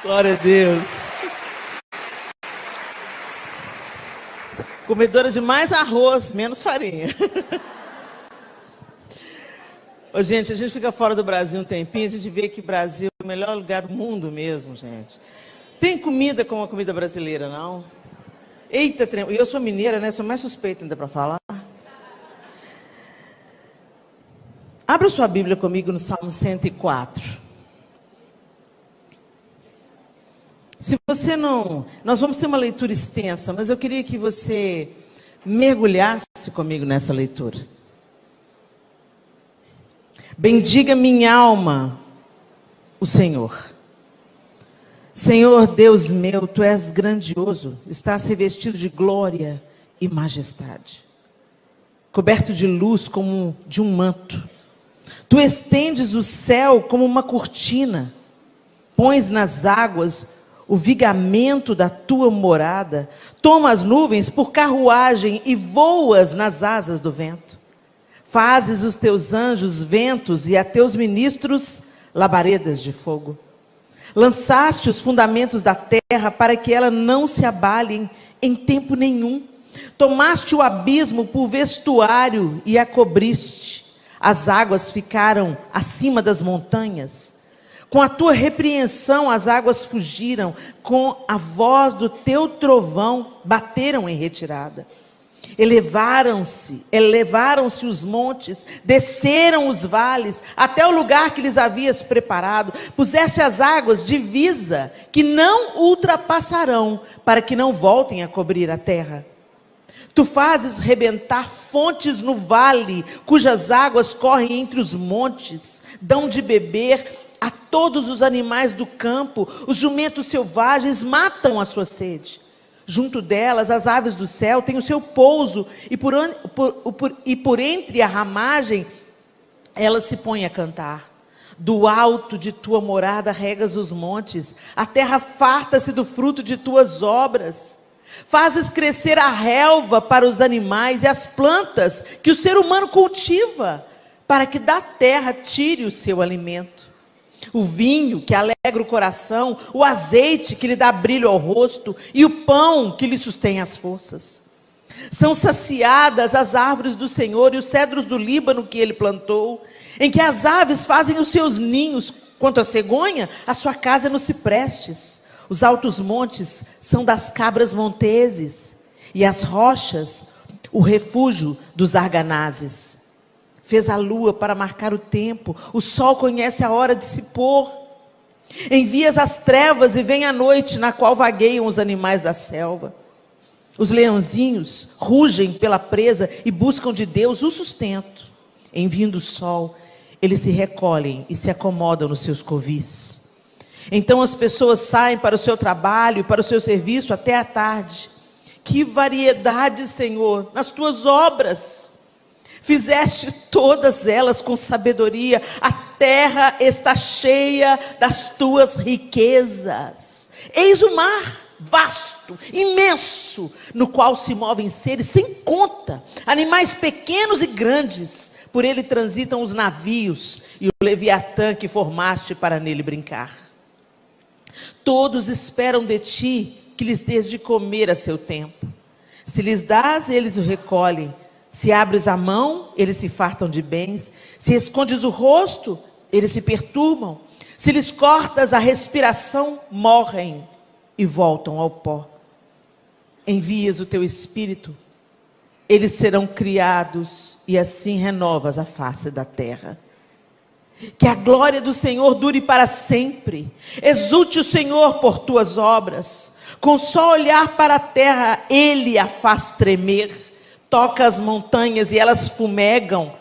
Glória a Deus. Comedora de mais arroz, menos farinha. Ô, gente, a gente fica fora do Brasil um tempinho, a gente vê que o Brasil é o melhor lugar do mundo mesmo, gente. Tem comida como a comida brasileira, não? Eita, e eu sou mineira, né? Sou mais suspeita ainda para falar. Abra sua Bíblia comigo no Salmo 104. Se você não... Nós vamos ter uma leitura extensa, mas eu queria que você mergulhasse comigo nessa leitura. Bendiga minha alma o Senhor. Senhor Deus meu, Tu és grandioso, estás revestido de glória e majestade, coberto de luz como de um manto. Tu estendes o céu como uma cortina, pões nas águas o vigamento da Tua morada, toma as nuvens por carruagem e voas nas asas do vento. Fazes os Teus anjos ventos e a Teus ministros labaredas de fogo. Lançaste os fundamentos da terra para que ela não se abale em tempo nenhum. Tomaste o abismo por vestuário e a cobriste. As águas ficaram acima das montanhas. Com a tua repreensão as águas fugiram. Com a voz do teu trovão bateram em retirada. Elevaram-se os montes, desceram os vales, até o lugar que lhes havias preparado. Puseste as águas divisa, que não ultrapassarão, para que não voltem a cobrir a terra. Tu fazes rebentar fontes no vale, cujas águas correm entre os montes, dão de beber a todos os animais do campo. Os jumentos selvagens matam a sua sede. Junto delas, as aves do céu têm o seu pouso, e por entre a ramagem, elas se põem a cantar. Do alto de tua morada regas os montes, a terra farta-se do fruto de tuas obras. Fazes crescer a relva para os animais e as plantas que o ser humano cultiva, para que da terra tire o seu alimento. O vinho que alegra o coração, o azeite que lhe dá brilho ao rosto e o pão que lhe sustém as forças. São saciadas as árvores do Senhor e os cedros do Líbano que ele plantou, em que as aves fazem os seus ninhos. Quanto à cegonha, a sua casa é nos ciprestes. Os altos montes são das cabras monteses e as rochas o refúgio dos arganazes. Fez a lua para marcar o tempo, o sol conhece a hora de se pôr. Envias as trevas e vem a noite, na qual vagueiam os animais da selva. Os leãozinhos rugem pela presa e buscam de Deus o sustento. Em vindo o sol, eles se recolhem e se acomodam nos seus covis. Então as pessoas saem para o seu trabalho, para o seu serviço até a tarde. Que variedade, Senhor, nas tuas obras! Fizeste todas elas com sabedoria. A terra está cheia das tuas riquezas. Eis o mar vasto, imenso, no qual se movem seres sem conta, animais pequenos e grandes. Por ele transitam os navios e o Leviatã que formaste para nele brincar. Todos esperam de ti que lhes dês de comer a seu tempo. Se lhes dás, eles o recolhem. Se abres a mão, eles se fartam de bens. Se escondes o rosto, eles se perturbam. Se lhes cortas a respiração, morrem e voltam ao pó. Envias o teu espírito, eles serão criados e assim renovas a face da terra. Que a glória do Senhor dure para sempre. Exulte o Senhor por tuas obras. Com só olhar para a terra, Ele a faz tremer. Toca as montanhas e elas fumegam.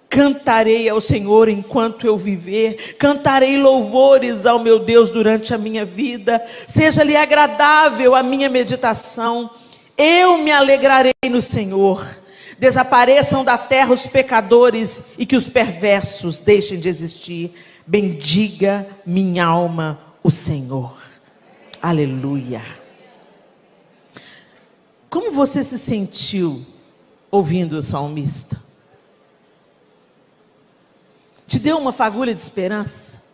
Cantarei ao Senhor enquanto eu viver. Cantarei louvores ao meu Deus durante a minha vida. Seja-lhe agradável a minha meditação. Eu me alegrarei no Senhor. Desapareçam da terra os pecadores e que os perversos deixem de existir. Bendiga minha alma o Senhor. Aleluia. Como você se sentiu ouvindo o salmista? Te deu uma fagulha de esperança?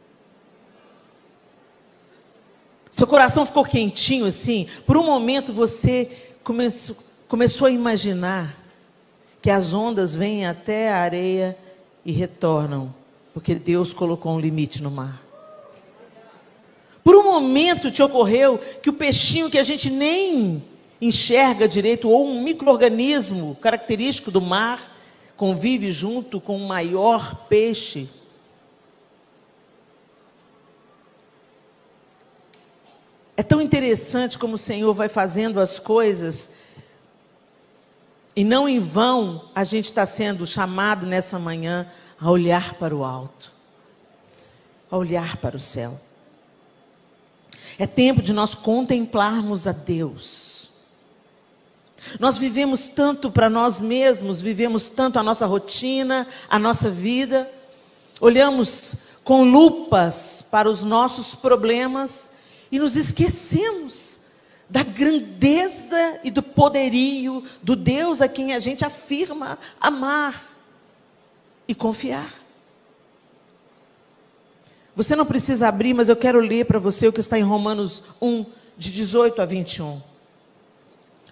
Seu coração ficou quentinho assim? Por um momento você começou a imaginar que as ondas vêm até a areia e retornam, porque Deus colocou um limite no mar. Por um momento te ocorreu que o peixinho que a gente nem enxerga direito, ou um micro-organismo característico do mar, convive junto com o maior peixe. É tão interessante como o Senhor vai fazendo as coisas, e não em vão a gente está sendo chamado nessa manhã a olhar para o alto, a olhar para o céu. É tempo de nós contemplarmos a Deus. Nós vivemos tanto para nós mesmos, vivemos tanto a nossa rotina, a nossa vida, olhamos com lupas para os nossos problemas e nos esquecemos da grandeza e do poderio do Deus a quem a gente afirma amar e confiar. Você não precisa abrir, mas eu quero ler para você o que está em Romanos 1, de 18 a 21.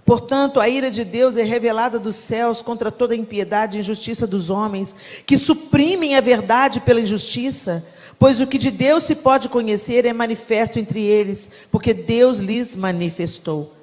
Portanto, a ira de Deus é revelada dos céus contra toda a impiedade e injustiça dos homens, que suprimem a verdade pela injustiça, pois o que de Deus se pode conhecer é manifesto entre eles, porque Deus lhes manifestou.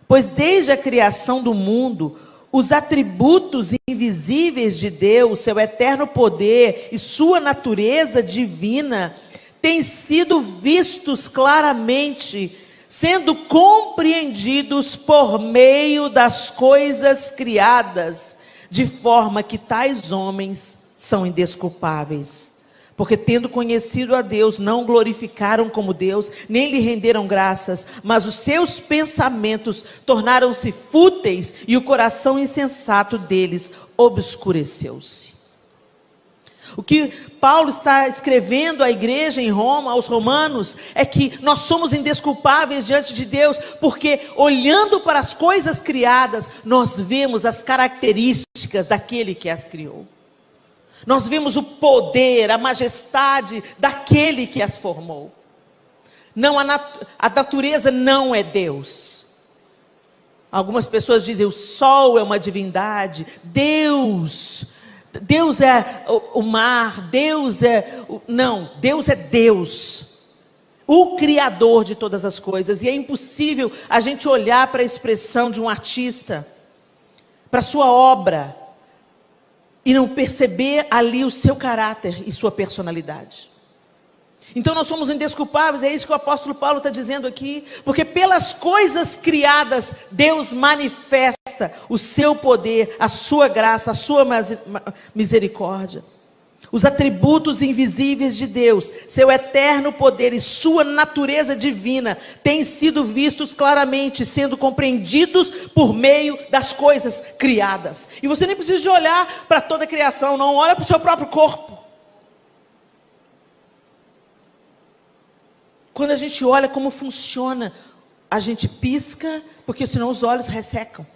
Pois desde a criação do mundo, os atributos invisíveis de Deus, seu eterno poder e sua natureza divina, têm sido vistos claramente, sendo compreendidos por meio das coisas criadas, de forma que tais homens são indesculpáveis. Porque tendo conhecido a Deus, não glorificaram como Deus, nem lhe renderam graças, mas os seus pensamentos tornaram-se fúteis e o coração insensato deles obscureceu-se. O que Paulo está escrevendo à igreja em Roma, aos romanos, é que nós somos indesculpáveis diante de Deus, porque olhando para as coisas criadas, nós vemos as características daquele que as criou. Nós vimos o poder, a majestade daquele que as formou. Não, a natureza não é Deus. Algumas pessoas dizem, o sol é uma divindade. Deus é o mar, Deus é... Não, Deus é Deus. O Criador de todas as coisas. E é impossível a gente olhar para a expressão de um artista, para a sua obra, e não perceber ali o seu caráter e sua personalidade. Então nós somos indesculpáveis, é isso que o apóstolo Paulo está dizendo aqui, porque pelas coisas criadas, Deus manifesta o seu poder, a sua graça, a sua misericórdia. Os atributos invisíveis de Deus, seu eterno poder e sua natureza divina têm sido vistos claramente, sendo compreendidos por meio das coisas criadas. E você nem precisa de olhar para toda a criação, não, olha para o seu próprio corpo. Quando a gente olha como funciona, a gente pisca, porque senão os olhos ressecam.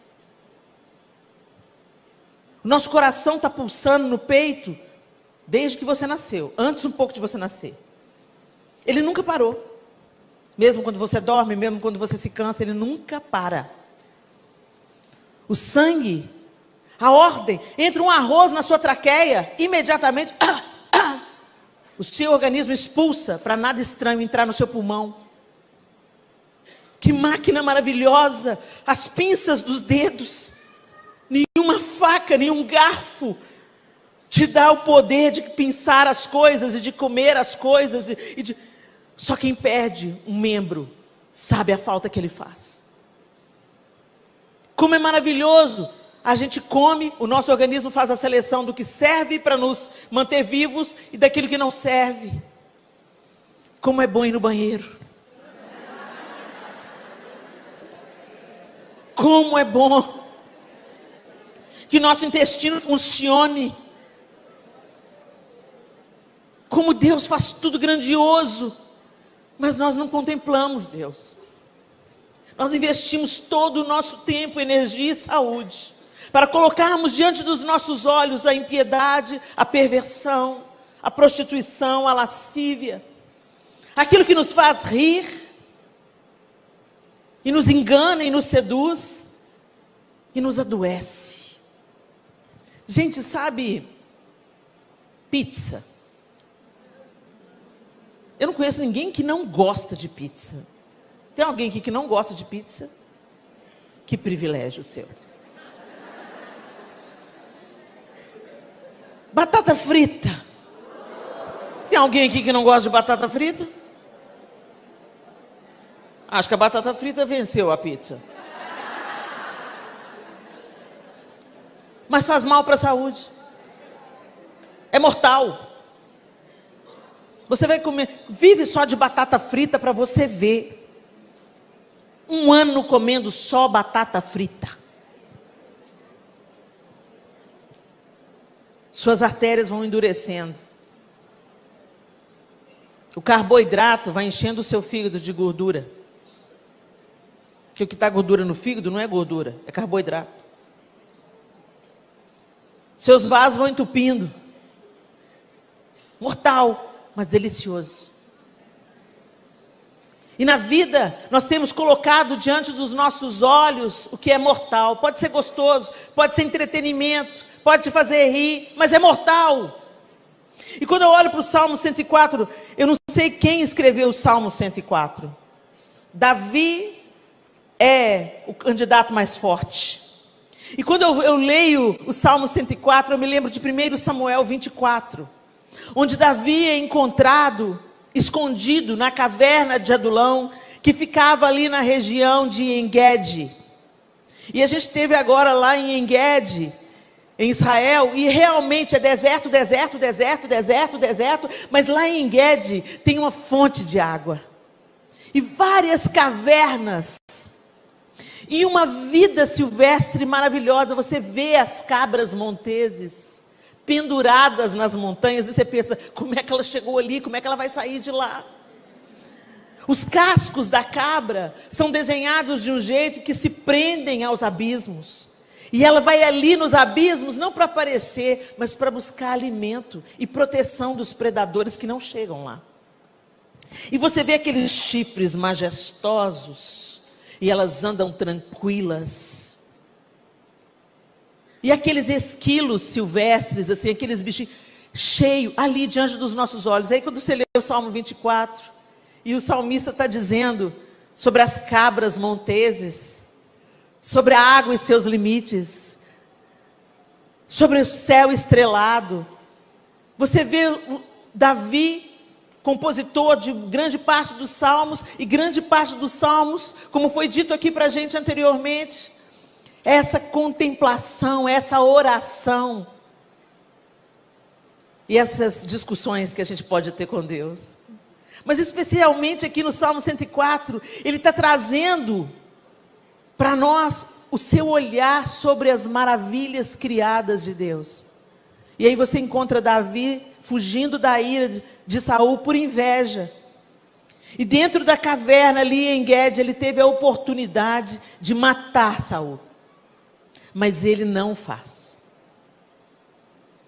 O nosso coração está pulsando no peito, desde que você nasceu, antes um pouco de você nascer. Ele nunca parou. Mesmo quando você dorme, mesmo quando você se cansa, ele nunca para. O sangue, a ordem, entra um arroz na sua traqueia, imediatamente, o seu organismo expulsa para nada estranho entrar no seu pulmão. Que máquina maravilhosa, as pinças dos dedos, nenhuma faca, nenhum garfo, te dá o poder de pinçar as coisas e de comer as coisas. Só quem perde um membro sabe a falta que ele faz. Como é maravilhoso. A gente come, o nosso organismo faz a seleção do que serve para nos manter vivos e daquilo que não serve. Como é bom ir no banheiro. Como é bom que nosso intestino funcione. Como Deus faz tudo grandioso, mas nós não contemplamos Deus. Nós investimos todo o nosso tempo, energia e saúde para colocarmos diante dos nossos olhos a impiedade, a perversão, a prostituição, a lascívia, aquilo que nos faz rir e nos engana e nos seduz e nos adoece. Gente, sabe, pizza. Eu não conheço ninguém que não gosta de pizza. Tem alguém aqui que não gosta de pizza? Que privilégio seu. Batata frita. Tem alguém aqui que não gosta de batata frita? Acho que a batata frita venceu a pizza. Mas faz mal para a saúde. É mortal. Você vai comer, vive só de batata frita para você ver. Um ano comendo só batata frita. Suas artérias vão endurecendo. O carboidrato vai enchendo o seu fígado de gordura. Que o que está gordura no fígado não é gordura, é carboidrato. Seus vasos vão entupindo. Mortal, mas delicioso. E na vida, nós temos colocado diante dos nossos olhos o que é mortal. Pode ser gostoso, pode ser entretenimento, pode te fazer rir, mas é mortal. E quando eu olho para o Salmo 104, eu não sei quem escreveu o Salmo 104. Davi é o candidato mais forte. E quando eu leio o Salmo 104, eu me lembro de 1 Samuel 24, onde Davi é encontrado escondido na caverna de Adulão, que ficava ali na região de En-Gedi. E a gente esteve agora lá em En-Gedi, em Israel, e realmente é deserto, deserto, deserto, deserto, deserto, mas lá em En-Gedi tem uma fonte de água. E várias cavernas. E uma vida silvestre maravilhosa. Você vê as cabras monteses penduradas nas montanhas, e você pensa, como é que ela chegou ali, como é que ela vai sair de lá? Os cascos da cabra são desenhados de um jeito que se prendem aos abismos, e ela vai ali nos abismos, não para aparecer, mas para buscar alimento e proteção dos predadores que não chegam lá. E você vê aqueles chifres majestosos, e elas andam tranquilas. E aqueles esquilos silvestres, assim, aqueles bichinhos, cheio, ali diante dos nossos olhos. Aí quando você lê o Salmo 24, e o salmista está dizendo sobre as cabras monteses, sobre a água e seus limites, sobre o céu estrelado. Você vê Davi, compositor de grande parte dos salmos, e grande parte dos salmos, como foi dito aqui para a gente anteriormente, essa contemplação, essa oração, e essas discussões que a gente pode ter com Deus. Mas especialmente aqui no Salmo 104, ele está trazendo para nós o seu olhar sobre as maravilhas criadas de Deus. E aí você encontra Davi fugindo da ira de Saul por inveja. E dentro da caverna ali em En-Gedi, ele teve a oportunidade de matar Saul. Mas ele não faz.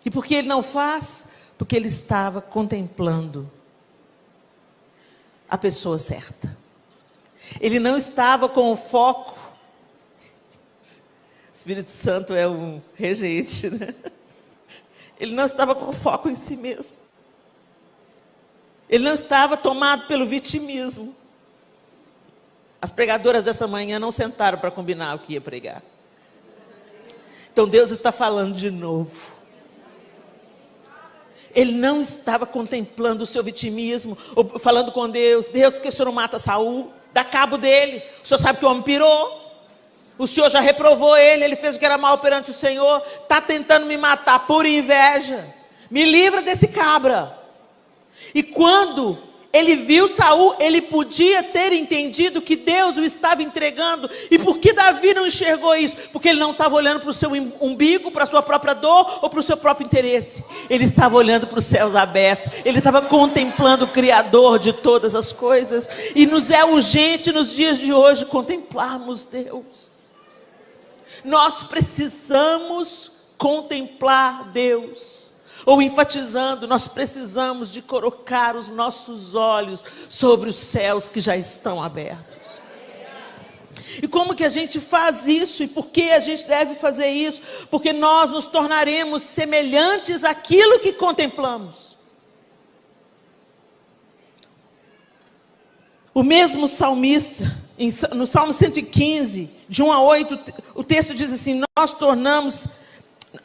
E por que ele não faz? Porque ele estava contemplando a pessoa certa. Ele não estava com o foco. O Espírito Santo é um regente, né? Ele não estava com o foco em si mesmo. Ele não estava tomado pelo vitimismo. As pregadoras dessa manhã não sentaram para combinar o que ia pregar. Então Deus está falando de novo. Ele não estava contemplando o seu vitimismo, ou falando com Deus, Deus, por que o Senhor não mata Saul? Dá cabo dele, o Senhor sabe que o homem pirou, o Senhor já reprovou ele, ele fez o que era mal perante o Senhor, está tentando me matar por inveja, me livra desse cabra. E quando ele viu Saul, ele podia ter entendido que Deus o estava entregando. E por que Davi não enxergou isso? Porque ele não estava olhando para o seu umbigo, para a sua própria dor ou para o seu próprio interesse. Ele estava olhando para os céus abertos. Ele estava contemplando o Criador de todas as coisas. E nos é urgente nos dias de hoje contemplarmos Deus. Nós precisamos contemplar Deus. Ou enfatizando, nós precisamos de colocar os nossos olhos sobre os céus que já estão abertos. E como que a gente faz isso? E por que a gente deve fazer isso? Porque nós nos tornaremos semelhantes àquilo que contemplamos. O mesmo salmista, no Salmo 115, de 1 a 8, o texto diz assim: nós tornamos,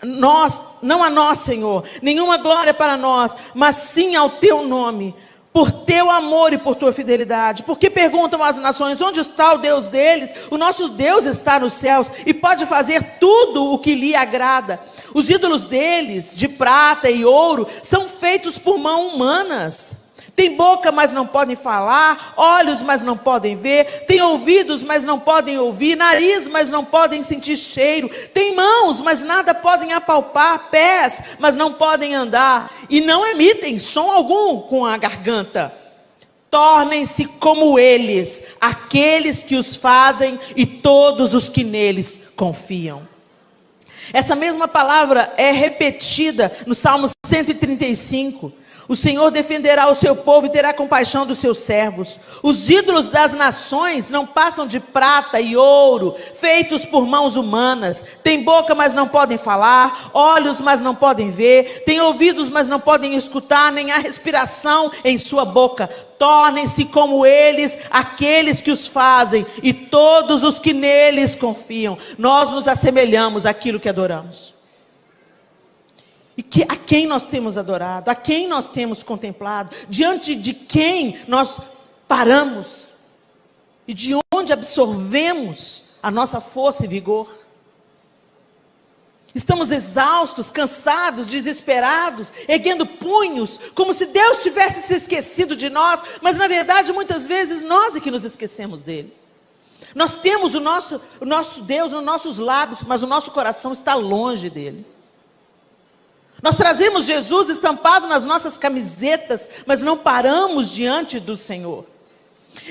não a nós, Senhor, nenhuma glória para nós, mas sim ao teu nome, por teu amor e por tua fidelidade. Porque perguntam as nações: onde está o Deus deles? O nosso Deus está nos céus e pode fazer tudo o que lhe agrada. Os ídolos deles, de prata e ouro, são feitos por mãos humanas. Tem boca, mas não podem falar, olhos, mas não podem ver, tem ouvidos, mas não podem ouvir, nariz, mas não podem sentir cheiro, tem mãos, mas nada podem apalpar, pés, mas não podem andar, e não emitem som algum com a garganta. Tornem-se como eles, aqueles que os fazem e todos os que neles confiam. Essa mesma palavra é repetida no Salmo 135. O Senhor defenderá o seu povo e terá compaixão dos seus servos. Os ídolos das nações não passam de prata e ouro, feitos por mãos humanas. Tem boca, mas não podem falar, olhos, mas não podem ver, tem ouvidos, mas não podem escutar, nem há respiração em sua boca. Tornem-se como eles, aqueles que os fazem, e todos os que neles confiam. Nós nos assemelhamos àquilo que adoramos. E a quem nós temos adorado, a quem nós temos contemplado, diante de quem nós paramos, e de onde absorvemos a nossa força e vigor. Estamos exaustos, cansados, desesperados, erguendo punhos, como se Deus tivesse se esquecido de nós, mas na verdade muitas vezes nós é que nos esquecemos dele. Nós temos o nosso Deus nos nossos lábios, mas o nosso coração está longe dele. Nós trazemos Jesus estampado nas nossas camisetas, mas não paramos diante do Senhor.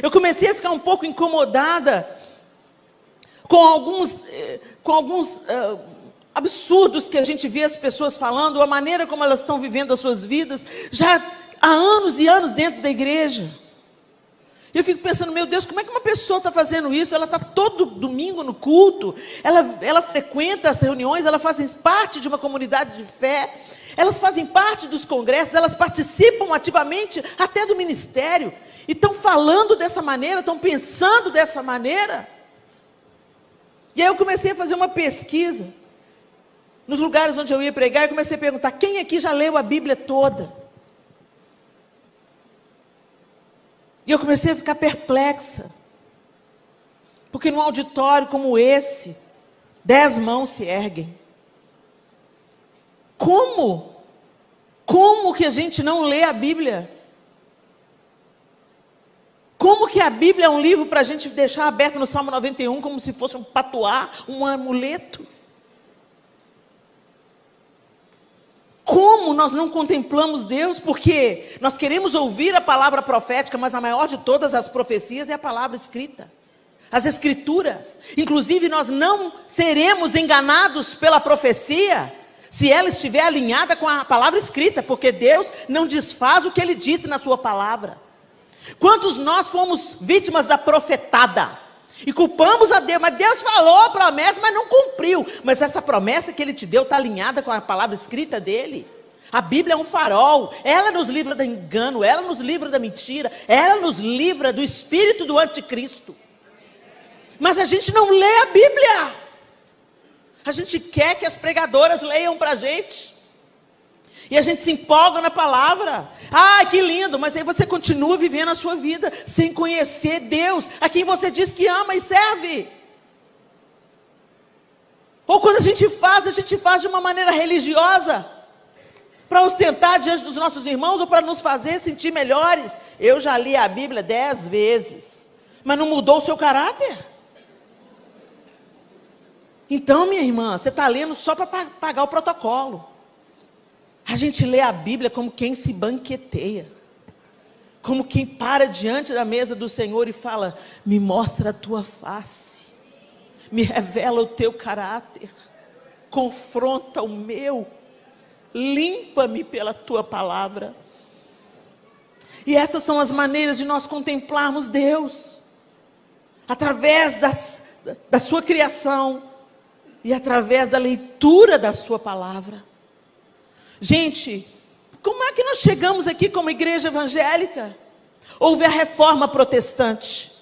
Eu comecei a ficar um pouco incomodada com alguns absurdos que a gente vê as pessoas falando, a maneira como elas estão vivendo as suas vidas, já há anos e anos dentro da igreja. Eu fico pensando: meu Deus, como é que uma pessoa está fazendo isso? Ela está todo domingo no culto, ela frequenta as reuniões, ela faz parte de uma comunidade de fé, elas fazem parte dos congressos, elas participam ativamente até do ministério, e estão falando dessa maneira, estão pensando dessa maneira. E aí eu comecei a fazer uma pesquisa, nos lugares onde eu ia pregar, eu comecei a perguntar: quem aqui já leu a Bíblia toda? E eu comecei a ficar perplexa, porque num auditório como esse, 10 mãos se erguem. Como? Como que a gente não lê a Bíblia? Como que a Bíblia é um livro para a gente deixar aberto no Salmo 91, como se fosse um patuá, um amuleto? Como nós não contemplamos Deus? Porque nós queremos ouvir a palavra profética, mas a maior de todas as profecias é a palavra escrita. As escrituras. Inclusive nós não seremos enganados pela profecia, se ela estiver alinhada com a palavra escrita, porque Deus não desfaz o que Ele disse na sua palavra. Quantos nós fomos vítimas da profetada? E culpamos a Deus, mas Deus falou a promessa, mas não cumpriu. Mas essa promessa que Ele te deu está alinhada com a palavra escrita dele. A Bíblia é um farol, ela nos livra do engano, ela nos livra da mentira, ela nos livra do espírito do anticristo. Mas a gente não lê a Bíblia. A gente quer que as pregadoras leiam para a gente. E a gente se empolga na palavra. Ah, que lindo, mas aí você continua vivendo a sua vida sem conhecer Deus, a quem você diz que ama e serve. Ou quando a gente faz de uma maneira religiosa, para ostentar diante dos nossos irmãos, ou para nos fazer sentir melhores. Eu já li a Bíblia 10 vezes, mas não mudou o seu caráter. Então, minha irmã, você está lendo só para pagar o protocolo. A gente lê a Bíblia como quem se banqueteia, como quem para diante da mesa do Senhor e fala: me mostra a tua face, me revela o teu caráter, confronta o meu, limpa-me pela tua palavra. E essas são as maneiras de nós contemplarmos Deus. através da sua criação e através da leitura da sua palavra. Gente, como é que nós chegamos aqui como igreja evangélica? Houve a reforma protestante.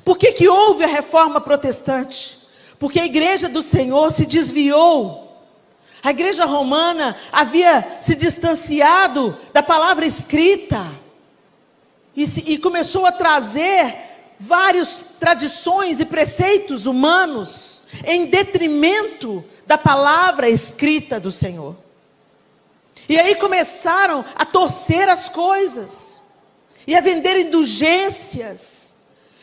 Por que houve a reforma protestante? Porque a igreja do Senhor se desviou. A igreja romana havia se distanciado da palavra escrita e começou a trazer várias tradições e preceitos humanos em detrimento da palavra escrita do Senhor. E aí começaram a torcer as coisas e a vender indulgências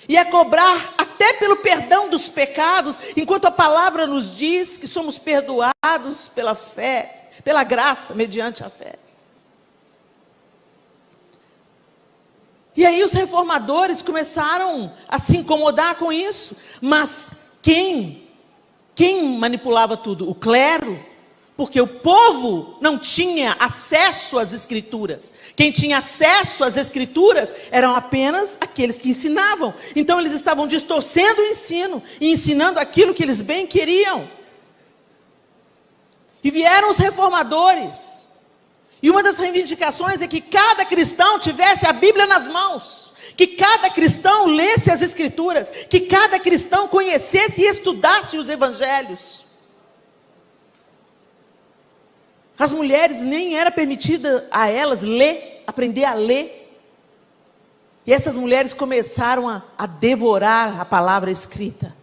e a cobrar até pelo perdão dos pecados, enquanto a palavra nos diz que somos perdoados pela fé, pela graça, mediante a fé. E aí os reformadores começaram a se incomodar com isso. Mas quem manipulava tudo? O clero. Porque o povo não tinha acesso às escrituras. Quem tinha acesso às escrituras eram apenas aqueles que ensinavam. Então eles estavam distorcendo o ensino e ensinando aquilo que eles bem queriam. E vieram os reformadores. E uma das reivindicações é que cada cristão tivesse a Bíblia nas mãos. Que cada cristão lesse as escrituras. Que cada cristão conhecesse e estudasse os evangelhos. As mulheres nem era permitida a elas aprender a ler. E essas mulheres começaram a devorar a palavra escrita.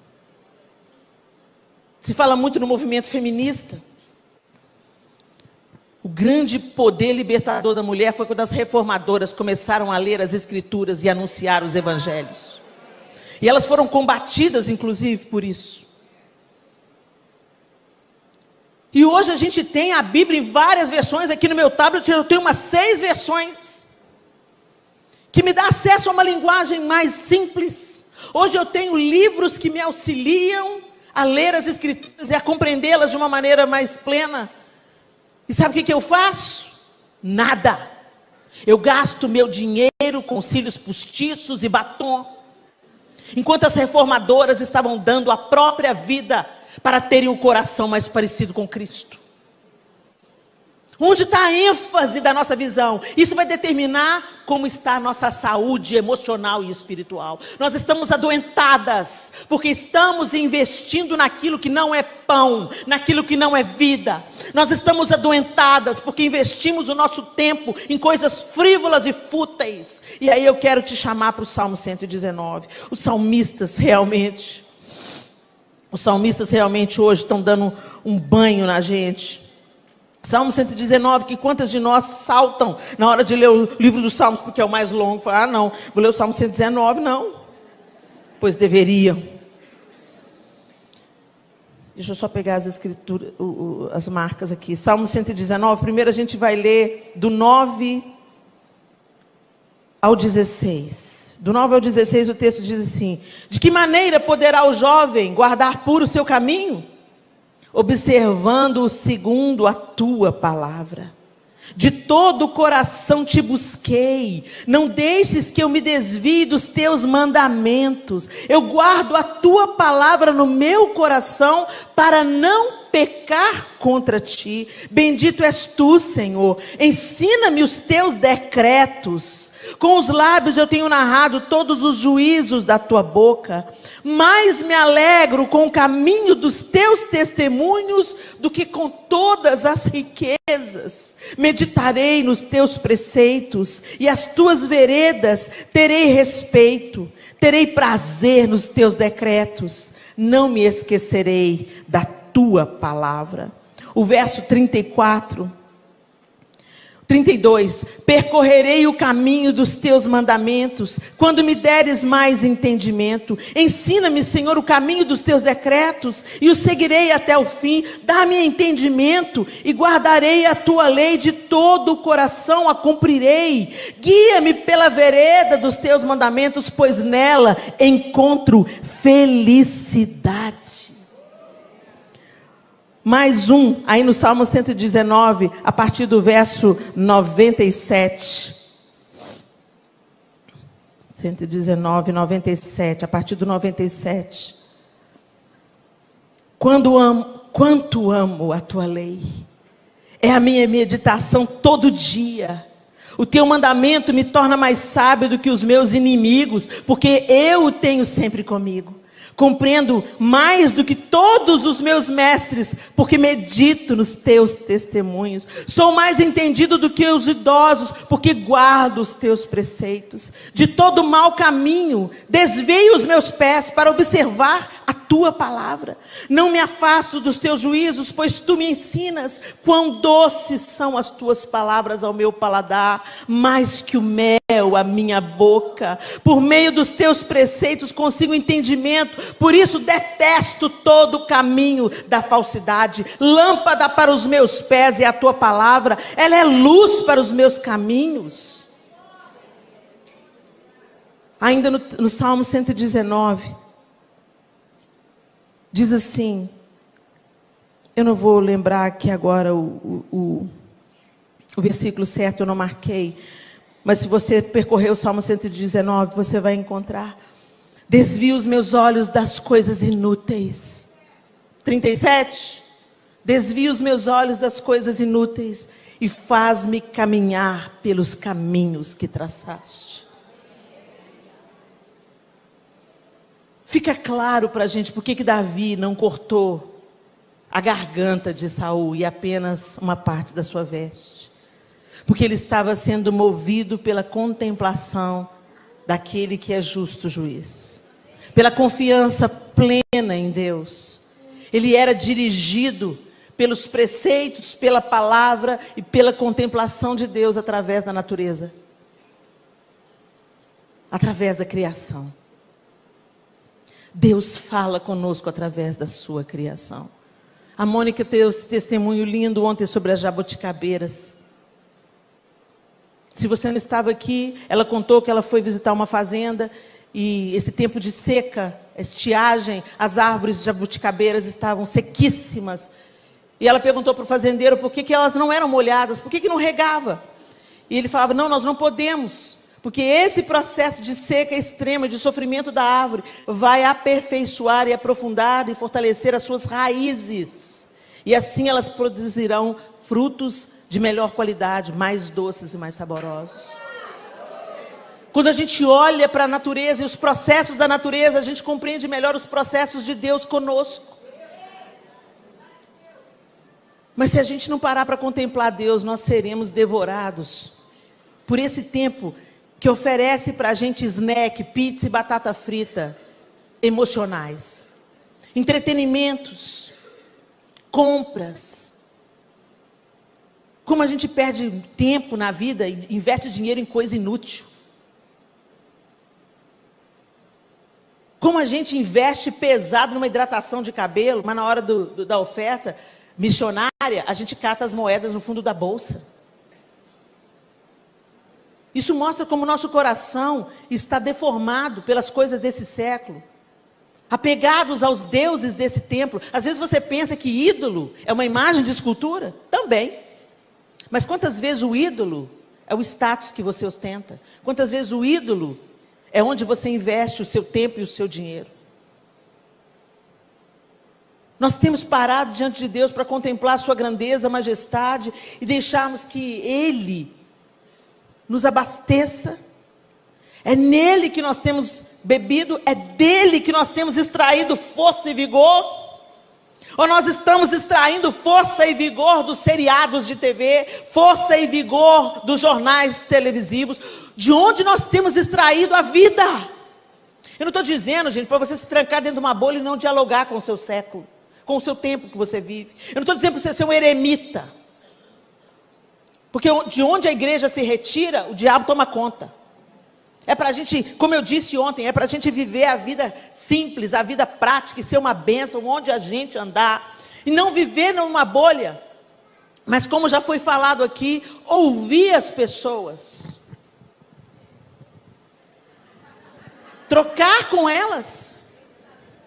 Se fala muito no movimento feminista. O grande poder libertador da mulher foi quando as reformadoras começaram a ler as escrituras e anunciar os evangelhos. E elas foram combatidas, inclusive, por isso. E hoje a gente tem a Bíblia em várias versões. Aqui no meu tablet eu tenho umas 6 versões. Que me dá acesso a uma linguagem mais simples. Hoje eu tenho livros que me auxiliam a ler as escrituras e a compreendê-las de uma maneira mais plena. E sabe o que eu faço? Nada. Eu gasto meu dinheiro com cílios postiços e batom. Enquanto as reformadoras estavam dando a própria vida para terem um coração mais parecido com Cristo. Onde está a ênfase da nossa visão? Isso vai determinar como está a nossa saúde emocional e espiritual. Nós estamos adoentadas, porque estamos investindo naquilo que não é pão, naquilo que não é vida. Nós estamos adoentadas, porque investimos o nosso tempo em coisas frívolas e fúteis. E aí eu quero te chamar para o Salmo 119. Os salmistas realmente hoje estão dando um banho na gente. Salmo 119, que quantas de nós saltam na hora de ler o livro dos Salmos, porque é o mais longo. Falam, não, vou ler o Salmo 119, não. Pois deveriam. Deixa eu só pegar as escrituras, as marcas aqui. Salmo 119, primeiro a gente vai ler do 9 ao 16. Do 9 ao 16 o texto diz assim: de que maneira poderá o jovem guardar puro o seu caminho? Observando-o segundo a tua palavra. De todo o coração te busquei, não deixes que eu me desvie dos teus mandamentos. Eu guardo a tua palavra no meu coração para não pecar contra ti. Bendito és tu, Senhor. Ensina-me os teus decretos. Com os lábios eu tenho narrado todos os juízos da tua boca. Mais me alegro com o caminho dos teus testemunhos do que com todas as riquezas. Meditarei nos teus preceitos e as tuas veredas terei respeito. Terei prazer nos teus decretos. Não me esquecerei da tua palavra. O verso 32, percorrerei o caminho dos teus mandamentos, quando me deres mais entendimento. Ensina-me, Senhor, o caminho dos teus decretos, e o seguirei até o fim. Dá-me entendimento, e guardarei a tua lei de todo o coração, a cumprirei. Guia-me pela vereda dos teus mandamentos, pois nela encontro felicidade. Mais um, aí no Salmo 119, a partir do verso 97. 119, 97, a partir do 97. Quanto amo a tua lei. É a minha meditação todo dia. O teu mandamento me torna mais sábio do que os meus inimigos, porque eu o tenho sempre comigo. Compreendo mais do que todos os meus mestres, porque medito nos teus testemunhos. Sou mais entendido do que os idosos, porque guardo os teus preceitos. De todo mau caminho, desvio os meus pés para observar a tua palavra. Não me afasto dos teus juízos, pois tu me ensinas. Quão doces são as tuas palavras ao meu paladar, mais que o mel à minha boca. Por meio dos teus preceitos consigo entendimento. Por isso detesto todo o caminho da falsidade. Lâmpada para os meus pés é a tua palavra. Ela é luz para os meus caminhos. Ainda no Salmo 119. Diz assim. Eu não vou lembrar aqui agora o versículo certo, eu não marquei. Mas se você percorrer o Salmo 119, você vai encontrar. Desvio os meus olhos das coisas inúteis. 37. Desvio os meus olhos das coisas inúteis e faz-me caminhar pelos caminhos que traçaste. Fica claro para a gente por que Davi não cortou a garganta de Saul e apenas uma parte da sua veste. Porque ele estava sendo movido pela contemplação daquele que é justo juiz. Pela confiança plena em Deus. Ele era dirigido pelos preceitos, pela palavra e pela contemplação de Deus através da natureza. Através da criação. Deus fala conosco através da sua criação. A Mônica teve esse testemunho lindo ontem sobre as jabuticabeiras. Se você não estava aqui, ela contou que ela foi visitar uma fazenda e esse tempo de seca, estiagem, as árvores de jabuticabeiras estavam sequíssimas. E ela perguntou para o fazendeiro por que elas não eram molhadas, por que não regava? E ele falava, não, nós não podemos, porque esse processo de seca extrema, de sofrimento da árvore, vai aperfeiçoar e aprofundar e fortalecer as suas raízes. E assim elas produzirão frutos de melhor qualidade, mais doces e mais saborosos. Quando a gente olha para a natureza e os processos da natureza, a gente compreende melhor os processos de Deus conosco. Mas se a gente não parar para contemplar Deus, nós seremos devorados por esse tempo que oferece para a gente snack, pizza e batata frita emocionais, entretenimentos, compras. Como a gente perde tempo na vida e investe dinheiro em coisa inútil. Como a gente investe pesado numa hidratação de cabelo, mas na hora da oferta missionária, a gente cata as moedas no fundo da bolsa. Isso mostra como o nosso coração está deformado pelas coisas desse século. Apegados aos deuses desse templo. Às vezes você pensa que ídolo é uma imagem de escultura? Também. Mas quantas vezes o ídolo é o status que você ostenta? Quantas vezes o ídolo é onde você investe o seu tempo e o seu dinheiro? Nós temos parado diante de Deus para contemplar a sua grandeza, majestade e deixarmos que Ele nos abasteça. É nele que nós temos bebido, é dele que nós temos extraído força e vigor. Ou nós estamos extraindo força e vigor dos seriados de TV, força e vigor dos jornais televisivos, de onde nós temos extraído a vida. Eu não estou dizendo, gente, para você se trancar dentro de uma bolha e não dialogar com o seu século, com o seu tempo que você vive. Eu não estou dizendo para você ser um eremita. Porque de onde a igreja se retira, o diabo toma conta. É para a gente, como eu disse ontem, é para a gente viver a vida simples, a vida prática e ser uma bênção onde a gente andar. E não viver numa bolha. Mas como já foi falado aqui, ouvir as pessoas. Trocar com elas.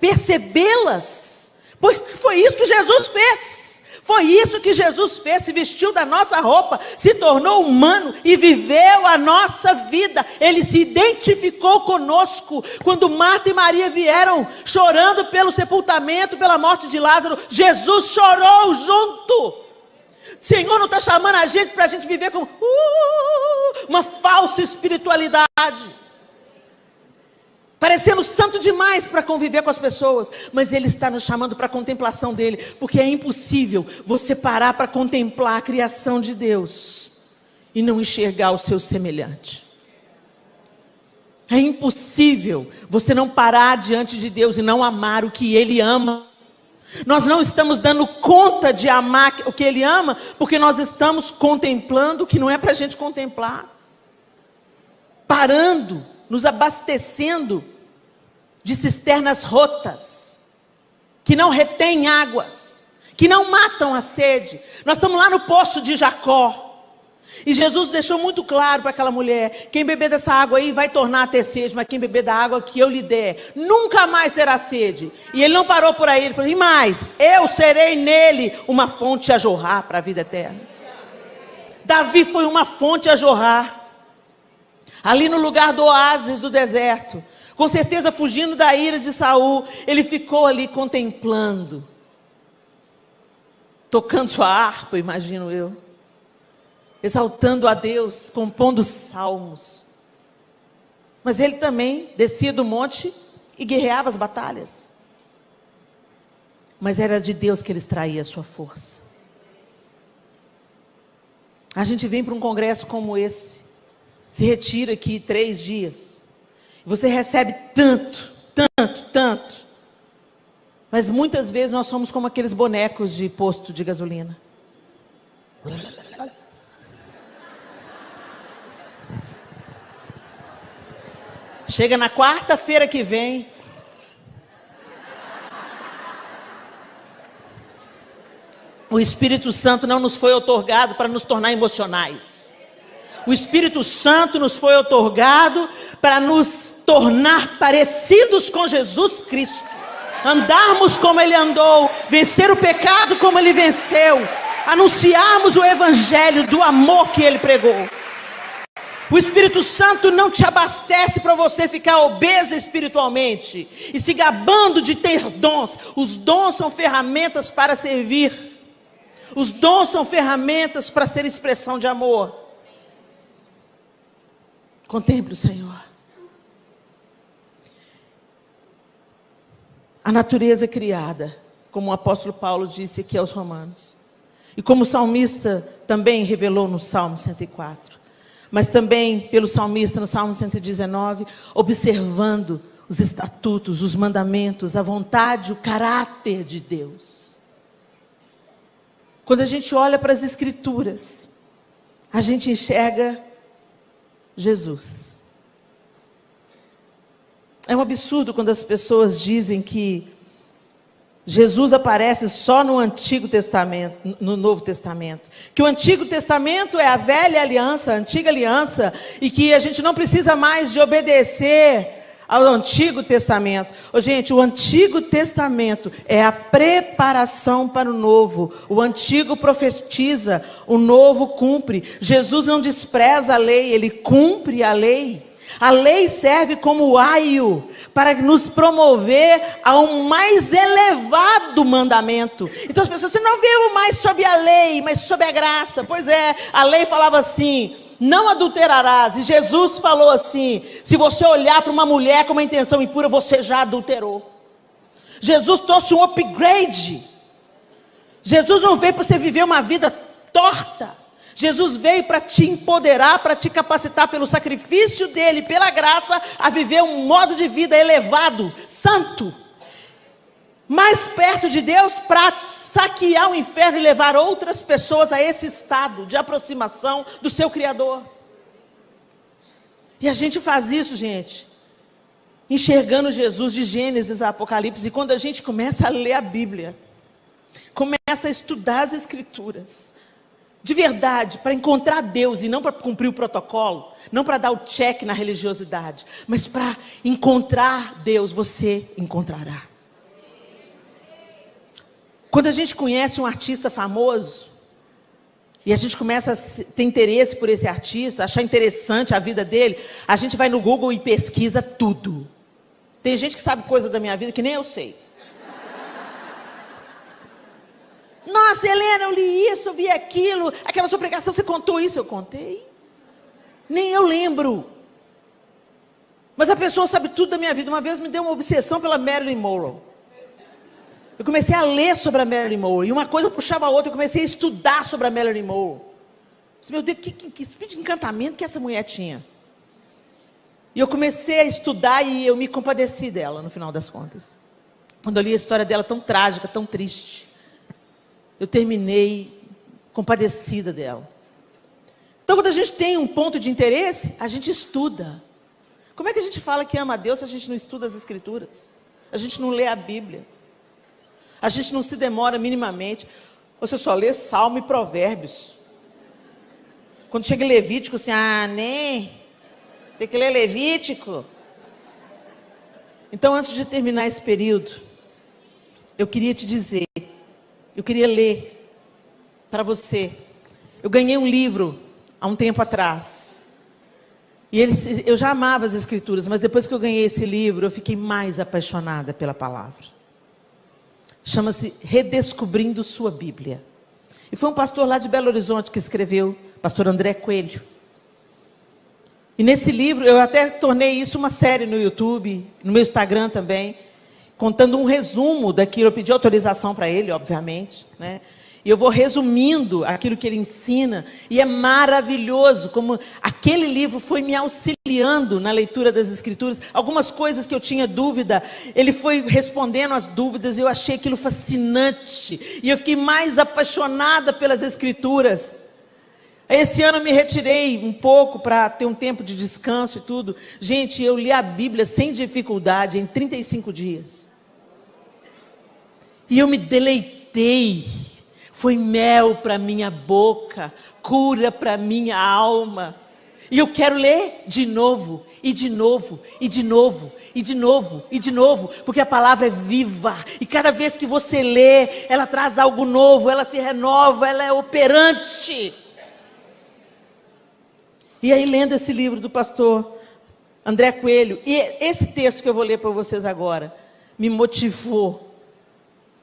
Percebê-las. Porque foi isso que Jesus fez. Foi isso que Jesus fez, se vestiu da nossa roupa, se tornou humano e viveu a nossa vida. Ele se identificou conosco. Quando Marta e Maria vieram chorando pelo sepultamento, pela morte de Lázaro, Jesus chorou junto. O Senhor não está chamando a gente para a gente viver com uma falsa espiritualidade, parecendo santo demais para conviver com as pessoas, mas Ele está nos chamando para a contemplação dEle, porque é impossível você parar para contemplar a criação de Deus e não enxergar o seu semelhante. É impossível você não parar diante de Deus e não amar o que Ele ama. Nós não estamos dando conta de amar o que Ele ama, porque nós estamos contemplando o que não é para a gente contemplar, parando, nos abastecendo de cisternas rotas, que não retêm águas, que não matam a sede. Nós estamos lá no poço de Jacó, e Jesus deixou muito claro para aquela mulher: quem beber dessa água aí vai tornar a ter sede, mas quem beber da água que eu lhe der, nunca mais terá sede. E Ele não parou por aí, Ele falou: e mais, eu serei nele uma fonte a jorrar para a vida eterna. Davi foi uma fonte a jorrar, ali no lugar do oásis do deserto, com certeza fugindo da ira de Saul. Ele ficou ali contemplando, tocando sua harpa, imagino eu, exaltando a Deus, compondo salmos. Mas ele também descia do monte e guerreava as batalhas. Mas era de Deus que ele extraía a sua força. A gente vem para um congresso como esse, se retira aqui 3 dias, você recebe tanto, mas muitas vezes nós somos como aqueles bonecos de posto de gasolina. Chega na quarta-feira que vem, o Espírito Santo não nos foi outorgado para nos tornar emocionais. O Espírito Santo nos foi outorgado para nos tornar parecidos com Jesus Cristo, andarmos como Ele andou, vencer o pecado como Ele venceu, anunciarmos o Evangelho do amor que Ele pregou. O Espírito Santo não te abastece para você ficar obesa espiritualmente e se gabando de ter dons. Os dons são ferramentas para servir. Os dons são ferramentas para ser expressão de amor. Contemple o Senhor. A natureza criada, como o apóstolo Paulo disse aqui aos Romanos, e como o salmista também revelou no Salmo 104, mas também pelo salmista no Salmo 119, observando os estatutos, os mandamentos, a vontade, o caráter de Deus. Quando a gente olha para as Escrituras, a gente enxerga Jesus. É um absurdo quando as pessoas dizem que Jesus aparece só no Antigo Testamento, no Novo Testamento. Que o Antigo Testamento é a velha aliança, a antiga aliança, e que a gente não precisa mais de obedecer ao Antigo Testamento. Gente, o Antigo Testamento é a preparação para o Novo. O Antigo profetiza, o Novo cumpre. Jesus não despreza a lei, Ele cumpre a lei. A lei serve como aio para nos promover a um mais elevado mandamento. Então as pessoas, você não viu mais sobre a lei, mas sobre a graça. Pois é, a lei falava assim: não adulterarás. E Jesus falou assim: se você olhar para uma mulher com uma intenção impura, você já adulterou. Jesus trouxe um upgrade. Jesus não veio para você viver uma vida torta. Jesus veio para te empoderar, para te capacitar pelo sacrifício dele, pela graça, a viver um modo de vida elevado, santo, mais perto de Deus, para saquear o inferno e levar outras pessoas a esse estado de aproximação do seu Criador. E a gente faz isso, gente, enxergando Jesus de Gênesis a Apocalipse. E quando a gente começa a ler a Bíblia, começa a estudar as Escrituras, de verdade, para encontrar Deus e não para cumprir o protocolo, não para dar o check na religiosidade, mas para encontrar Deus, você encontrará. Quando a gente conhece um artista famoso, e a gente começa a ter interesse por esse artista, achar interessante a vida dele, a gente vai no Google e pesquisa tudo. Tem gente que sabe coisa da minha vida que nem eu sei. Nossa, Helena, eu li isso, eu vi aquilo, aquela sua pregação, você contou isso, eu contei. Nem eu lembro. Mas a pessoa sabe tudo da minha vida. Uma vez me deu uma obsessão pela Marilyn Monroe. Eu comecei a ler sobre a Marilyn Monroe. E uma coisa puxava a outra. Eu comecei a estudar sobre a Marilyn Monroe. Meu Deus, que tipo de encantamento que essa mulher tinha. E eu comecei a estudar e eu me compadeci dela, no final das contas. Quando eu li a história dela tão trágica, tão triste, eu terminei compadecida dela. Então, quando a gente tem um ponto de interesse, a gente estuda. Como é que a gente fala que ama a Deus se a gente não estuda as Escrituras? A gente não lê a Bíblia. A gente não se demora minimamente. Você só lê Salmo e Provérbios. Quando chega em Levítico, assim, nem. Tem que ler Levítico. Então, antes de terminar esse período, eu queria te dizer, eu queria ler para você. Eu ganhei um livro há um tempo atrás. E eu já amava as Escrituras, mas depois que eu ganhei esse livro, eu fiquei mais apaixonada pela palavra. Chama-se Redescobrindo Sua Bíblia. E foi um pastor lá de Belo Horizonte que escreveu, pastor André Coelho. E nesse livro, eu até tornei isso uma série no YouTube, no meu Instagram também, contando um resumo daquilo. Eu pedi autorização para ele, obviamente, né? E eu vou resumindo aquilo que ele ensina, e é maravilhoso como aquele livro foi me auxiliando na leitura das Escrituras. Algumas coisas que eu tinha dúvida, ele foi respondendo as dúvidas, e eu achei aquilo fascinante, e eu fiquei mais apaixonada pelas Escrituras. Esse ano eu me retirei um pouco para ter um tempo de descanso e tudo. Gente, eu li a Bíblia sem dificuldade em 35 dias. E eu me deleitei. Foi mel para minha boca, cura para minha alma. E eu quero ler de novo, e de novo, e de novo, e de novo, e de novo, porque a palavra é viva. E cada vez que você lê, ela traz algo novo, ela se renova, ela é operante. E aí, lendo esse livro do pastor André Coelho, e esse texto que eu vou ler para vocês agora, me motivou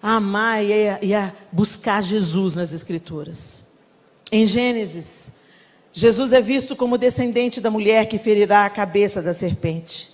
a amar e a buscar Jesus nas Escrituras. Em Gênesis, Jesus é visto como descendente da mulher que ferirá a cabeça da serpente.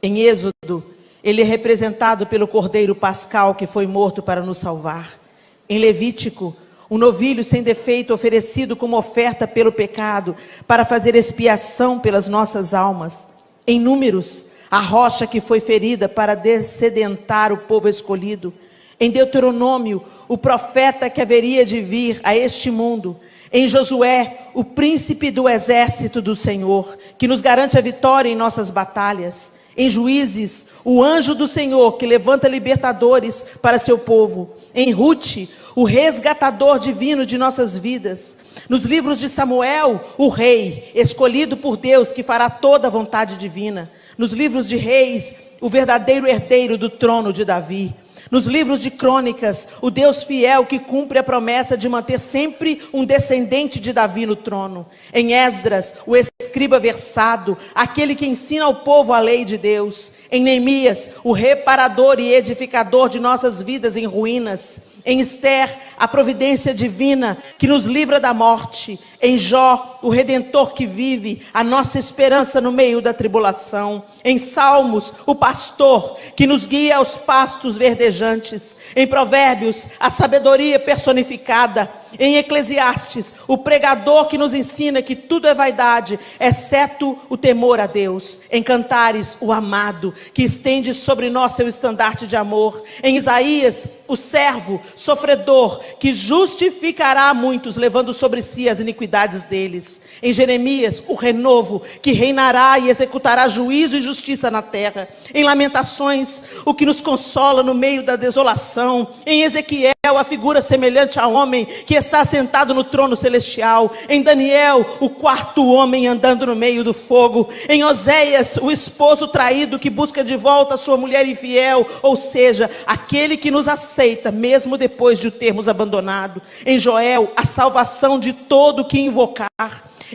Em Êxodo, ele é representado pelo Cordeiro Pascal que foi morto para nos salvar. Em Levítico, um novilho sem defeito oferecido como oferta pelo pecado, para fazer expiação pelas nossas almas. Em Números, a rocha que foi ferida para descedentar o povo escolhido. Em Deuteronômio, o profeta que haveria de vir a este mundo. Em Josué, o príncipe do exército do Senhor, que nos garante a vitória em nossas batalhas. Em Juízes, o anjo do Senhor, que levanta libertadores para seu povo. Em Rute, o resgatador divino de nossas vidas. Nos livros de Samuel, o rei, escolhido por Deus, que fará toda a vontade divina. Nos livros de Reis, o verdadeiro herdeiro do trono de Davi. Nos livros de Crônicas, o Deus fiel que cumpre a promessa de manter sempre um descendente de Davi no trono. Em Esdras, o escriba versado, aquele que ensina ao povo a lei de Deus. Em Neemias, o reparador e edificador de nossas vidas em ruínas. Em Esther, a providência divina que nos livra da morte. Em Jó, o Redentor que vive, a nossa esperança no meio da tribulação. Em Salmos, o pastor que nos guia aos pastos verdejantes. Em Provérbios, a sabedoria personificada. Em Eclesiastes, o pregador que nos ensina que tudo é vaidade, exceto o temor a Deus. Em Cantares, o amado, que estende sobre nós seu estandarte de amor. Em Isaías, o servo sofredor, que justificará muitos, levando sobre si as iniquidades deles. Em Jeremias, o renovo, que reinará e executará juízo e justiça na terra. Em Lamentações, o que nos consola no meio da desolação. Em Ezequiel, a figura semelhante a homem que está sentado no trono celestial. Em Daniel, o quarto homem andando no meio do fogo. Em Oséias, o esposo traído que busca de volta a sua mulher infiel, ou seja, aquele que nos aceita mesmo depois de o termos abandonado. Em Joel, a salvação de todo que invocar.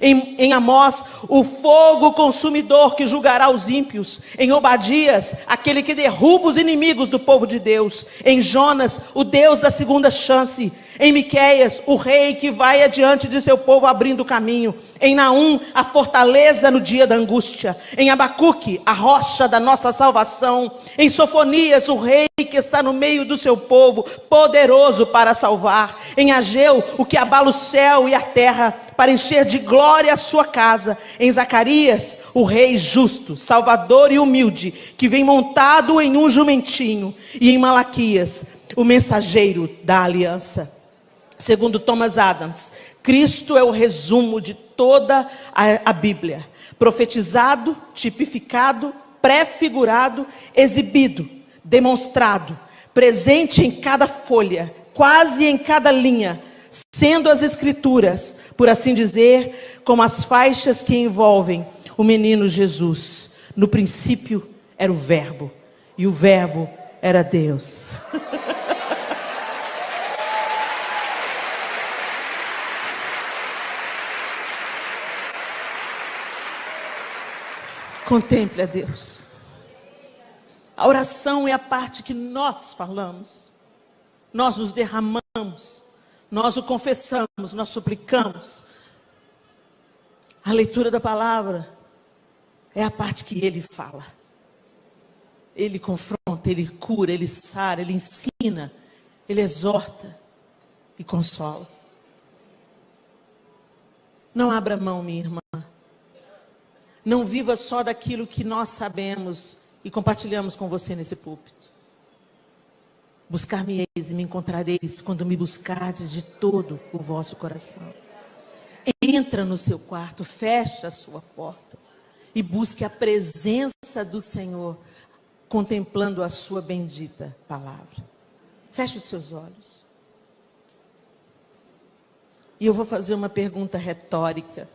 Em Amós, o fogo consumidor que julgará os ímpios. Em Obadias, aquele que derruba os inimigos do povo de Deus. Em Jonas, o Deus da segunda chance. Em Miqueias, o rei que vai adiante de seu povo abrindo o caminho. Em Naum, a fortaleza no dia da angústia. Em Abacuque, a rocha da nossa salvação. Em Sofonias, o rei que está no meio do seu povo, poderoso para salvar. Em Ageu, o que abala o céu e a terra, para encher de glória a sua casa. Em Zacarias, o rei justo, salvador e humilde, que vem montado em um jumentinho. E em Malaquias, o mensageiro da aliança. Segundo Thomas Adams, Cristo é o resumo de toda a Bíblia. Profetizado, tipificado, prefigurado, exibido, demonstrado, presente em cada folha, quase em cada linha, sendo as escrituras, por assim dizer, como as faixas que envolvem o menino Jesus. No princípio era o Verbo, e o Verbo era Deus. Contemple a Deus. A oração é a parte que nós falamos, nós nos derramamos, nós o confessamos, nós suplicamos. A leitura da palavra é a parte que Ele fala. Ele confronta, Ele cura, Ele sara, Ele ensina, Ele exorta e consola. Não abra mão, minha irmã. Não viva só daquilo que nós sabemos e compartilhamos com você nesse púlpito. Buscar-me-eis e me encontrareis quando me buscardes de todo o vosso coração. Entra no seu quarto, fecha a sua porta e busque a presença do Senhor, contemplando a sua bendita palavra. Feche os seus olhos. E eu vou fazer uma pergunta retórica.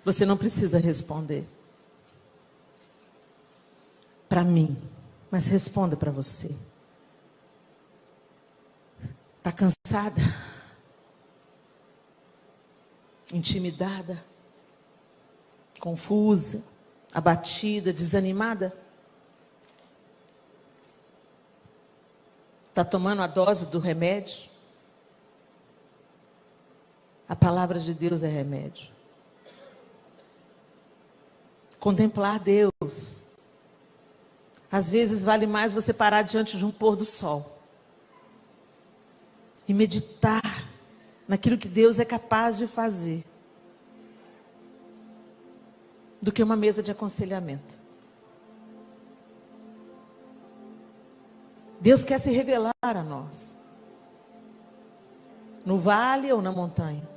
Você não precisa responder para mim, mas responda para você. Está cansada? Intimidada? Confusa? Abatida? Desanimada? Está tomando a dose do remédio? A palavra de Deus é remédio. Contemplar Deus. Às vezes vale mais você parar diante de um pôr do sol e meditar naquilo que Deus é capaz de fazer, do que uma mesa de aconselhamento. Deus quer se revelar a nós, no vale ou na montanha.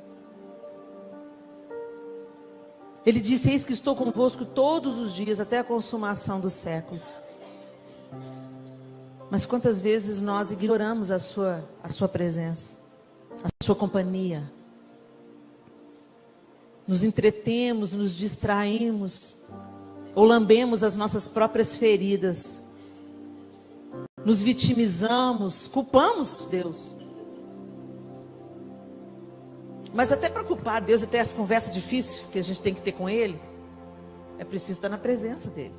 Ele disse: eis que estou convosco todos os dias, até a consumação dos séculos. Mas quantas vezes nós ignoramos a sua presença, a sua companhia. Nos entretemos, nos distraímos, ou lambemos as nossas próprias feridas. Nos vitimizamos, culpamos Deus. Mas até para culpar Deus e ter essa conversa difícil que a gente tem que ter com Ele, é preciso estar na presença dEle.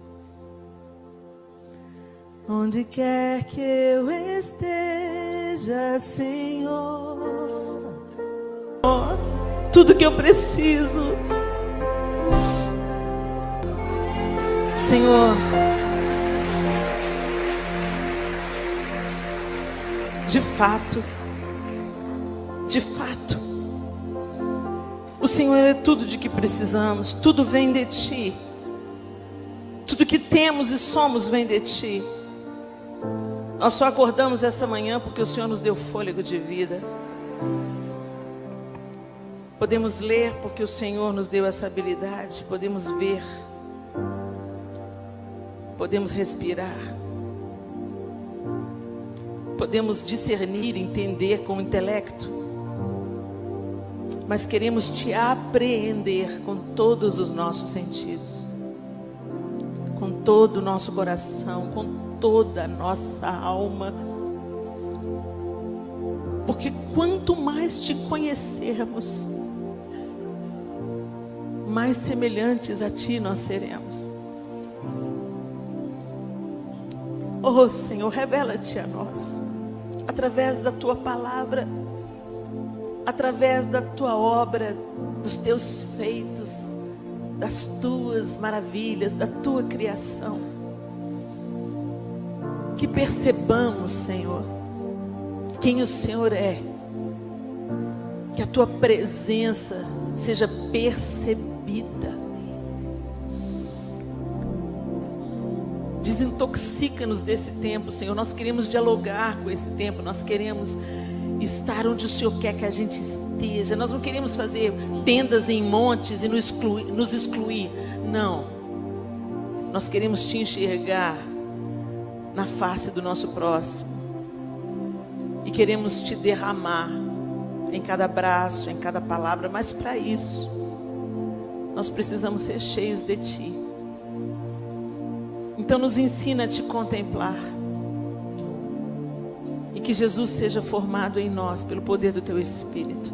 Onde quer que eu esteja, Senhor, oh, tudo que eu preciso, Senhor, de fato, o Senhor é tudo de que precisamos, tudo vem de Ti, tudo que temos e somos vem de Ti. Nós só acordamos essa manhã porque o Senhor nos deu fôlego de vida. Podemos ler porque o Senhor nos deu essa habilidade. Podemos ver. Podemos respirar. podemos discernir, entender com o intelecto, mas queremos te apreender com todos os nossos sentidos, com todo o nosso coração, com toda a nossa alma, porque quanto mais te conhecermos, mais semelhantes a ti nós seremos. Oh Senhor, revela-te a nós, através da tua palavra, através da tua obra, dos teus feitos, das tuas maravilhas, da tua criação. Que percebamos, Senhor, quem o Senhor é, que a tua presença seja percebida. Desintoxica-nos desse tempo, Senhor. Nós queremos dialogar com esse tempo, nós queremos estar onde o Senhor quer que a gente esteja. Nós não queremos fazer tendas em montes e nos excluir. Não. Nós queremos te enxergar na face do nosso próximo. E queremos te derramar em cada abraço, em cada palavra. Mas para isso, nós precisamos ser cheios de ti. Então nos ensina a te contemplar. E que Jesus seja formado em nós pelo poder do teu Espírito.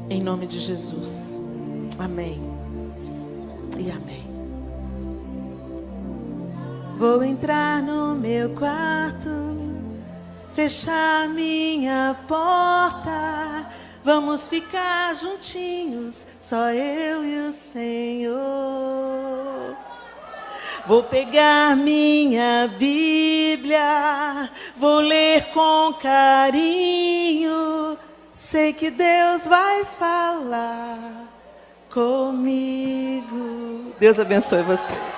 Em nome de Jesus. Amém. E amém. Vou entrar no meu quarto, fechar minha porta. Vamos ficar juntinhos, só eu e o Senhor. Vou pegar minha Bíblia, vou ler com carinho. Sei que Deus vai falar comigo. Deus abençoe você.